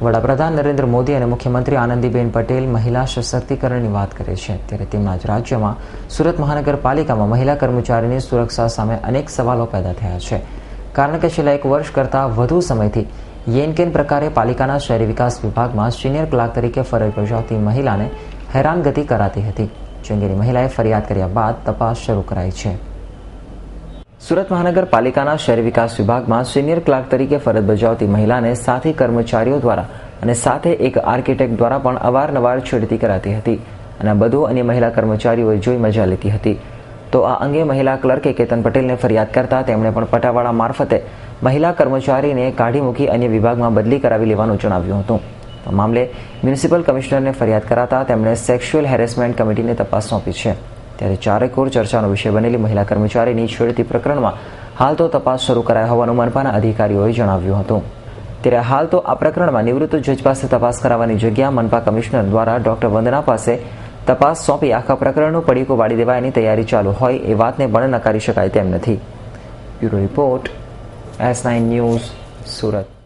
વડાપ્રધાન નરેન્દ્ર મોદી અને મુખ્યમંત્રી આનંદીબેન પટેલ મહિલા સશક્તિકરણની વાત કરે છે, ત્યારે તેમના જ રાજ્યમાં સુરત મહાનગરપાલિકામાં મહિલા કર્મચારીની સુરક્ષા સામે અનેક સવાલો પેદા થયા છે. કારણ કે છેલ્લા 1 વર્ષ કરતાં વધુ સમયથી યેનકેન પ્રકારે પાલિકાના શહેરી વિકાસ વિભાગમાં સિનિયર ક્લાર્ક તરીકે ફરજ બજાવતી મહિલાને હેરાનગતિ કરાતી હતી. જે અંગેની મહિલાએ ફરિયાદ કર્યા બાદ તપાસ શરૂ કરાઈ છે. સુરત મહાનગરપાલિકાના શહેરી વિકાસ વિભાગમાં સિનિયર ક્લાર્ક તરીકે ફરજ બજાવતી મહિલાને સાથી કર્મચારીઓ દ્વારા અને સાથે એક આર્કિટેક્ટ દ્વારા પણ અવારનવાર છેડતી કરાતી હતી અને બધું અન્ય મહિલા કર્મચારીઓએ જોઈ મજા લેતી હતી. તો આ અંગે મહિલા ક્લર્કે કેતન પટેલને ફરિયાદ કરતા તેમણે પણ પટાવાળા મારફતે મહિલા કર્મચારીને કાઢી મૂકી અન્ય વિભાગમાં બદલી કરાવી લેવાનું જણાવ્યું હતું. આ મામલે મ્યુનિસિપલ કમિશનરને ફરિયાદ કરાતા તેમણે સેક્સ્યુઅલ હેરેસમેન્ટ કમિટીને તપાસ સોંપી છે. ત્યારે ચારેકોર ચર્ચાનો વિષય બનેલી મહિલા કર્મચારીની છેડતી પ્રકરણમાં હાલ તો તપાસ શરૂ કરાઈ હોવાનું મનપાના અધિકારીઓએ જણાવ્યું હતું. ત્યારે હાલ તો આ પ્રકરણમાં નિવૃત્ત જજ પાસે તપાસ કરાવવાની જગ્યા મનપા કમિશનર દ્વારા ડોક્ટર વંદના પાસે તપાસ સોંપી આખા પ્રકરણનું પડીકું વાળી દેવાયની તૈયારી ચાલુ હોય એ વાતને પણ નકારી શકાય તેમ નથી. Bureau report S9 news, Surat.